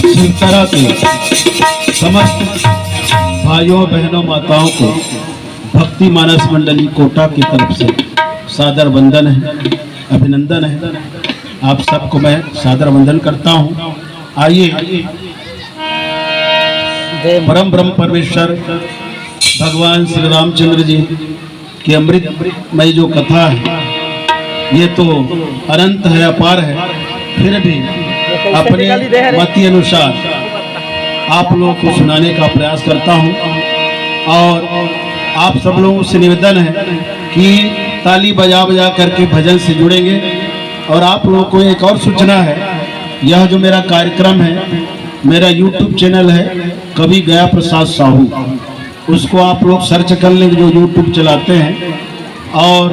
शिवतरा के समस्त भाइयों बहनों माताओं को भक्ति मानस मंडली कोटा की तरफ से सादर वंदन है, अभिनंदन है। आप सबको मैं सादर वंदन करता हूँ। आइए परम ब्रह्म परमेश्वर भगवान श्री रामचंद्र जी की अमृतमय जो कथा है ये तो अनंत है, अपार है, फिर भी अपने मति अनुसार आप लोगों को सुनाने का प्रयास करता हूं। और आप सब लोगों से निवेदन है कि ताली बजा बजा करके भजन से जुड़ेंगे। और आप लोगों को एक और सूचना है, यह जो मेरा कार्यक्रम है, मेरा YouTube चैनल है कवि गया प्रसाद साहू, उसको आप लोग सर्च कर लेंगे जो YouTube चलाते हैं। और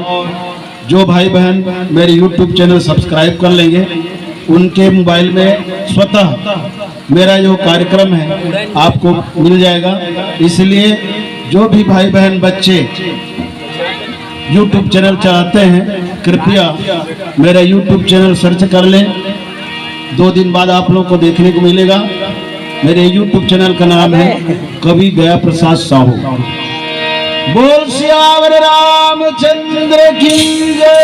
जो भाई बहन मेरे YouTube चैनल सब्सक्राइब कर लेंगे उनके मोबाइल में स्वतः मेरा जो कार्यक्रम है आपको मिल जाएगा। इसलिए जो भी भाई बहन बच्चे YouTube चैनल चलाते हैं कृपया मेरा YouTube चैनल सर्च कर लें। 2 दिन बाद आप लोगों को देखने को मिलेगा। मेरे YouTube चैनल का नाम है कवि गया प्रसाद साहू। बोल सियावर रामचंद्र की जय।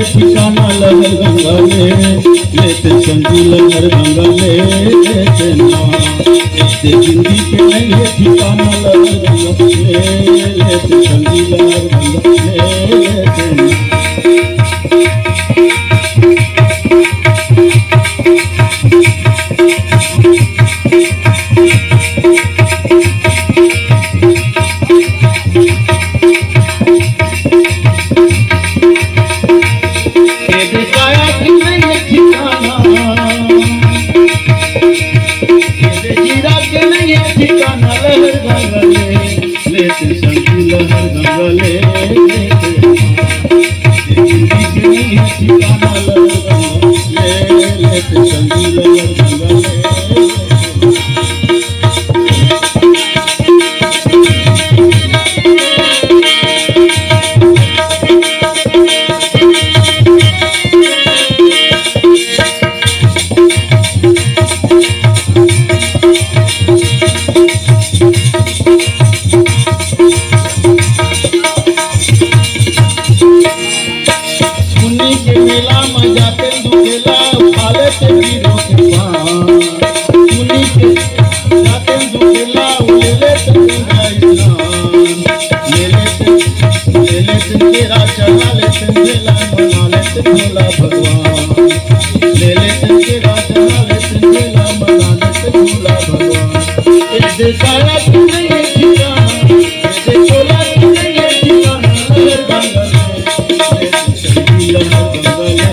ठिकाना लहर गंगा में लेते संगी लहर गंगा में लेते ना जिंदगी के नहीं है ठिकाना लहर गंगा में लेते संगी लहर गंगा में लेते ना। लेते संगी लहर गंगा ले लेते राम जाते दुखेला उठा लेते वीरों के पांव मुनि के जाते दुखेला ले लेते गंगा स्नान ले लेते तेरा चढ़ा लेते झेला मना लेते भोला भगवान ले लेते तेरा चढ़ा लेते झेला मना लेते भोला भगवान ऐसे सारा नहीं ठिकाना ऐसे भोला नहीं ठिकाना लहर गंगा ले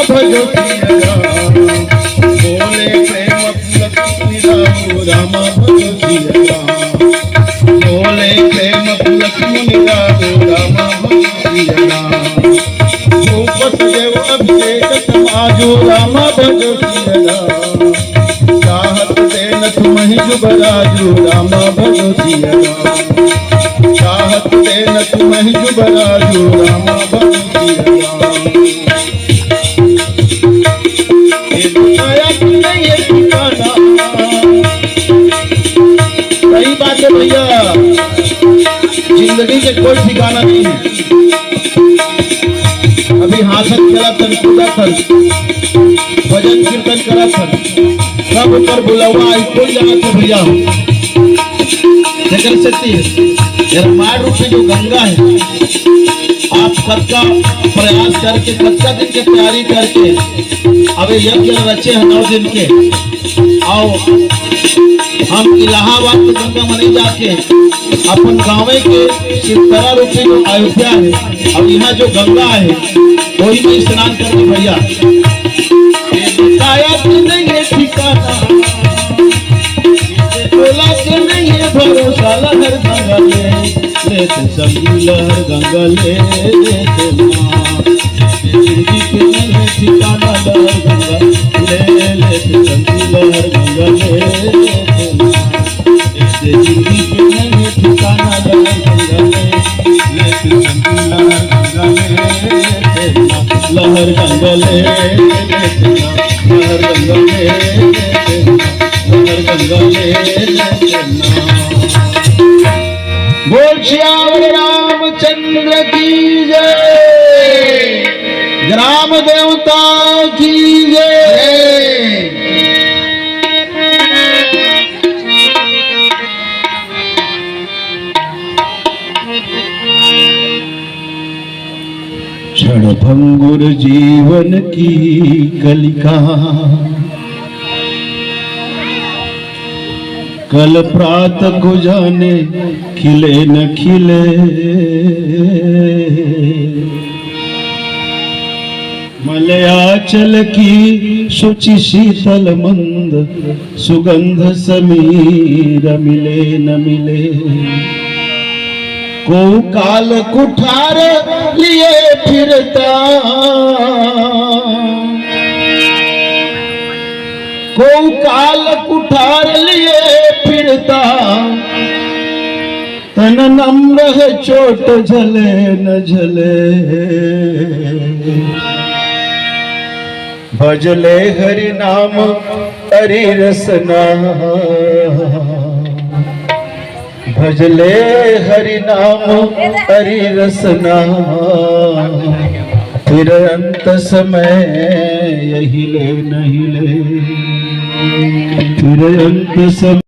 भजो बोले प्रेम पुलक राम भजो बोले प्रेम पुलक मुनि राम भजो भूपत देव अभिषेक समाजो राम भजो चाहत देन तुम्हि जुबराजो राम भजो चाहत देन तुम्हि जुबराजो राम भजो सही बात है भैया, जिंदगी के कोई ठिकाना नहीं है। अभी हाथत खेला तन पूजा कर भजन कीर्तन करा था सब ऊपर बुलावा कोई जाना तो भैया कर सकती है। रामायण रूप में जो गंगा है आप सबका प्रयास करके सबका दिन की तैयारी करके अभी यज्ञ रचे हैं 9 दिन के आओ हम इलाहाबाद में गंगा मनी जाके अपन गाँव के शिवतरा रूपी जो अयोध्या है अब यहाँ जो गंगा है वही में स्नान करके भैया नहीं ठिकाना बोला के नहीं है भरोसा लहर गंगा ले संगी लहर गंगा ले जिंदगी के नहीं है ठिकाना लहर गंगा ले संगी लहर गंगा ले जिंदगी के नहीं है ठिकाना लहर गंगा ले संगी लहर गंगा ले लहर गंगा ले बोल श्याम रामचंद्र की जय, ग्राम देवता की जय। क्षणभंगुर जीवन की कलिका कल प्रात को जाने खिले न खिले मलयाचल की शुचि शीतल मंद सुगंध समीर मिले न मिले को काल कुठार लिए फिरता को काल कुठार लिए फिरता तन नम्र है चोट झले न झले भजले हरि नाम हरि रसना भजले हरि नाम हरि रसना फिर अंत समय यही ले नहीं ले फिर अंत समय